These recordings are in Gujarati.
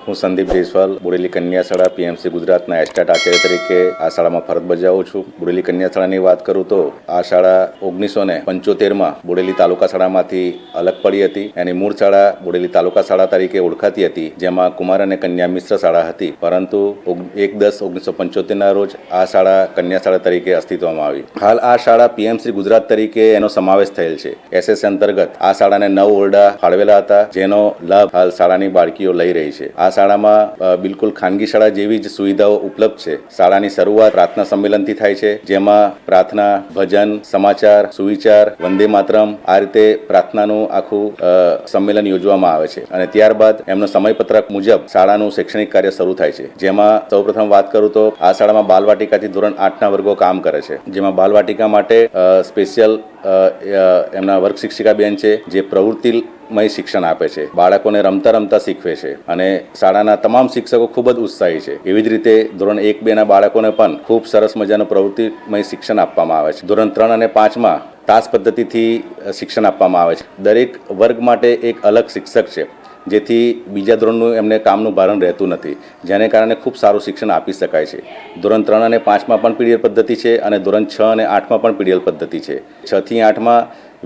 હું સંદીપ જયસ્વાલ બોડેલી કન્યા શાળા પીએમસી ગુજરાતના એસ્ટેટ આચાર્ય તરીકે આ શાળામાં ફરજ બજાવું છું. બોડેલી કન્યા શાળાની વાત કરું તો આ શાળા 1975માં બોડેલી તાલુકા શાળામાંથી અલગ પડી હતી. એની મૂળ શાળા બોડેલી તાલુકા શાળા તરીકે ઓળખાતી હતી, જેમાં કુમાર અને કન્યા મિશ્ર શાળા હતી. પરંતુ 1/10/1975ના રોજ આ શાળા કન્યા શાળા તરીકે અસ્તિત્વમાં આવી. હાલ આ શાળા પીએમસી ગુજરાત તરીકે એનો સમાવેશ થયેલ છે. એસએસ અંતર્ગત આ શાળાને 9 ઓરડા ફાળવેલા હતા, જેનો લાભ હાલ શાળાની બાળકીઓ લઈ રહી છે. આ શાળામાં બિલકુલ ખાનગી શાળા જેવી જ સુવિધાઓ ઉપલબ્ધ છે. શાળાની શરૂઆત પ્રાર્થના સંમેલનથી થાય છે, જેમાં પ્રાર્થના, ભજન, સમાચાર, સુવિચાર, વંદે માતરમ આ રીતે પ્રાર્થનાનું આખું સંમેલન યોજવામાં આવે છે અને ત્યારબાદ એમનો સમયપત્રક મુજબ શાળાનું શૈક્ષણિક કાર્ય શરૂ થાય છે. જેમાં સૌપ્રથમ વાત કરું તો આ શાળામાં બાલવાટિકાથી ધોરણ 8ના વર્ગો કામ કરે છે, જેમાં બાલવાટિકા માટે સ્પેશિયલ એમના વર્ગ શિક્ષિકા બેન છે, જે પ્રવૃત્તિમય શિક્ષણ આપે છે. બાળકોને રમતા રમતા શીખવે છે અને શાળાના તમામ શિક્ષકો ખૂબ જ ઉત્સાહી છે. એવી જ રીતે ધોરણ 1-2ના બાળકોને પણ ખૂબ સરસ મજાનું પ્રવૃત્તિમય શિક્ષણ આપવામાં આવે છે. ધોરણ 3 અને 5માં તાસ પદ્ધતિથી શિક્ષણ આપવામાં આવે છે. દરેક વર્ગ માટે એક અલગ શિક્ષક છે, જેથી બીજા ધોરણનું એમને કામનું ભારણ રહેતું નથી, જેને કારણે ખૂબ સારું શિક્ષણ આપી શકાય છે. ધોરણ 3 અને 5માં પણ પીડીએલ પદ્ધતિ છે અને ધોરણ 6 અને 8માં પણ પીડીએલ પદ્ધતિ છે. 6 થી 8માં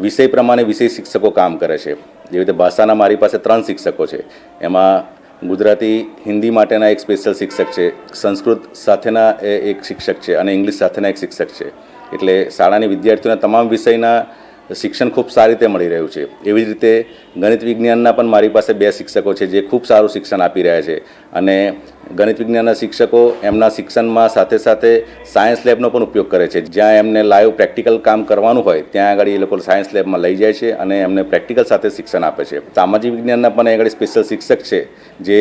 વિષય પ્રમાણે વિષય શિક્ષકો કામ કરે છે. જેવી રીતે ભાષાના મારી પાસે 3 શિક્ષકો છે. એમાં ગુજરાતી, હિન્દી માટેના એક સ્પેશિયલ શિક્ષક છે, સંસ્કૃત સાથેના એક શિક્ષક છે અને ઇંગ્લિશ સાથેના એક શિક્ષક છે. એટલે શાળાની વિદ્યાર્થીઓના તમામ વિષયના શિક્ષણ ખૂબ સારી રીતે મળી રહ્યું છે. એવી જ રીતે ગણિત વિજ્ઞાનના પણ મારી પાસે 2 શિક્ષકો છે, જે ખૂબ સારું શિક્ષણ આપી રહ્યા છે. અને ગણિત વિજ્ઞાનના શિક્ષકો એમના શિક્ષણમાં સાથે સાથે સાયન્સ લેબનો પણ ઉપયોગ કરે છે. જ્યાં એમને લાઈવ પ્રેક્ટિકલ કામ કરવાનું હોય ત્યાં આગળ એ લોકો સાયન્સ લેબમાં લઈ જાય છે અને એમને પ્રેક્ટિકલ સાથે શિક્ષણ આપે છે. સામાજિક વિજ્ઞાનના પણ આગળ સ્પેશિયલ શિક્ષક છે, જે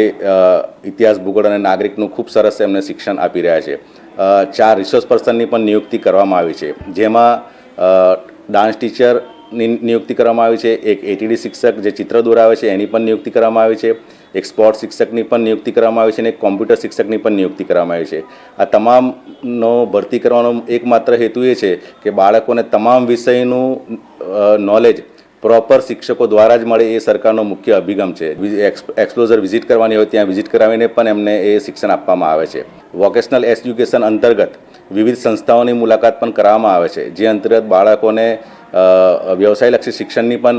ઇતિહાસ, ભૂગોળ અને નાગરિકનું ખૂબ સરસ એમને શિક્ષણ આપી રહ્યા છે. 4 રિસોર્સ પર્સનની પણ નિયુક્તિ કરવામાં આવી છે, જેમાં ડાન્સ ટીચરની નિયુક્તિ કરવામાં આવી છે, એક એટીડી શિક્ષક જે ચિત્ર દોરાવે છે એની પણ નિયુક્તિ કરવામાં આવી છે, એક સ્પોર્ટ્સ શિક્ષકની પણ નિયુક્તિ કરવામાં આવી છે અને એક કોમ્પ્યુટર શિક્ષકની પણ નિયુક્તિ કરવામાં આવી છે. આ તમામનો ભરતી કરવાનો એકમાત્ર હેતુ એ છે કે બાળકોને તમામ વિષયનું નોલેજ પ્રોપર શિક્ષકો દ્વારા જ મળે, એ સરકારનો મુખ્ય અભિગમ છે. એક્સપ્લોઝર વિઝિટ કરવાની હોય ત્યાં વિઝિટ કરાવીને પણ એમને એ શિક્ષણ આપવામાં આવે છે. વોકેશનલ એજ્યુકેશન અંતર્ગત વિવિધ સંસ્થાઓની મુલાકાત પણ કરવામાં આવે છે, જે અંતર્ગત બાળકોને વ્યવસાયલક્ષી શિક્ષણની પણ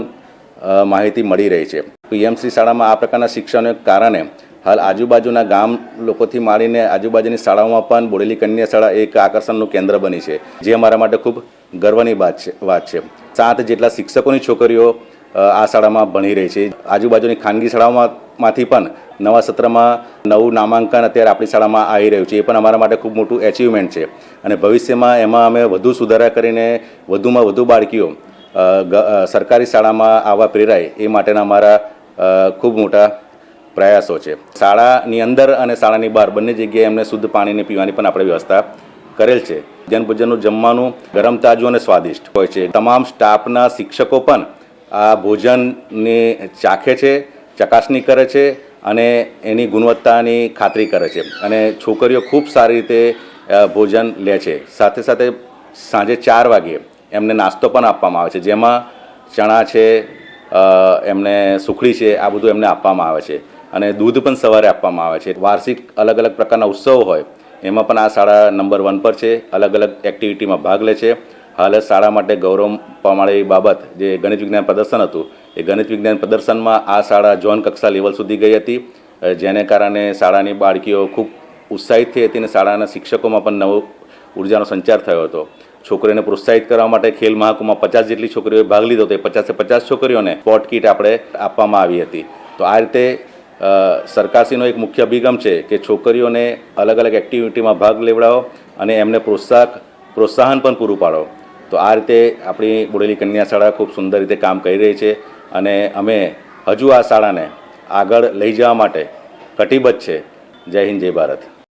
માહિતી મળી રહી છે. પીએમસી શાળામાં આ પ્રકારના શિક્ષણને કારણે હાલ આજુબાજુના ગામ લોકોથી માંડીને આજુબાજુની શાળાઓમાં પણ બોડેલી કન્યા શાળા એક આકર્ષણનું કેન્દ્ર બની છે, જે અમારા માટે ખૂબ ગર્વની વાત છે. 7 જેટલા શિક્ષકોની છોકરીઓ આ શાળામાં ભણી રહી છે. આજુબાજુની ખાનગી શાળાઓમાંથી પણ નવા સત્રમાં નવું નામાંકન અત્યારે આપણી શાળામાં આવી રહ્યું છે. એ પણ અમારા માટે ખૂબ મોટું એચિવમેન્ટ છે અને ભવિષ્યમાં એમાં અમે વધુ સુધારા કરીને વધુમાં વધુ બાળકીઓ સરકારી શાળામાં આવવા પ્રેરાય એ માટેના અમારા ખૂબ મોટા પ્રયાસો છે. શાળાની અંદર અને શાળાની બહાર બંને જગ્યાએ એમને શુદ્ધ પાણીને પીવાની પણ આપણે વ્યવસ્થા કરેલ છે. ભોજનનું જમવાનું ગરમ, તાજું અને સ્વાદિષ્ટ હોય છે. તમામ સ્ટાફના શિક્ષકો પણ આ ભોજનને ચાખે છે, ચકાસણી કરે છે અને એની ગુણવત્તાની ખાતરી કરે છે અને છોકરીઓ ખૂબ સારી રીતે ભોજન લે છે. સાથે સાથે સાંજે 4 વાગ્યે એમને નાસ્તો પણ આપવામાં આવે છે, જેમાં ચણા છે, એમને સુખડી છે, આ બધું એમને આપવામાં આવે છે અને દૂધ પણ સવારે આપવામાં આવે છે. વાર્ષિક અલગ અલગ પ્રકારના ઉત્સવો હોય એમાં પણ આ શાળા નંબર 1 પર છે. અલગ અલગ એક્ટિવિટીમાં ભાગ લે છે. હાલ શાળા માટે ગૌરવ પામવાળી બાબત જે ગણિત વિજ્ઞાન પ્રદર્શન હતું, એ ગણિત વિજ્ઞાન પ્રદર્શનમાં આ શાળા ઝોન કક્ષા લેવલ સુધી ગઈ હતી, જેને કારણે શાળાની બાળકીઓ ખૂબ ઉત્સાહિત થઈ હતી અને શાળાના શિક્ષકોમાં પણ નવો ઉર્જાનો સંચાર થયો હતો. છોકરીઓને પ્રોત્સાહિત કરવા માટે ખેલ મહાકુંભમાં 50 જેટલી છોકરીઓએ ભાગ લીધો હતો. 50-50 છોકરીઓને સ્પોર્ટ કીટ આપણે આપવામાં આવી હતી. તો આ રીતે સરકારશ્રીનો એક મુખ્ય અભિગમ છે કે છોકરીઓને અલગ અલગ એક્ટિવિટીમાં ભાગ લેવડાવો અને એમને પ્રોત્સાહન પણ પૂરું પાડો. તો આ રીતે આપણી બોડેલી કન્યા શાળા ખૂબ સુંદર રીતે કામ કરી રહી છે અને અમે હજુ આ શાળાને આગળ લઈ જવા માટે કટિબદ્ધ છે. જય હિન્દ, જય ભારત.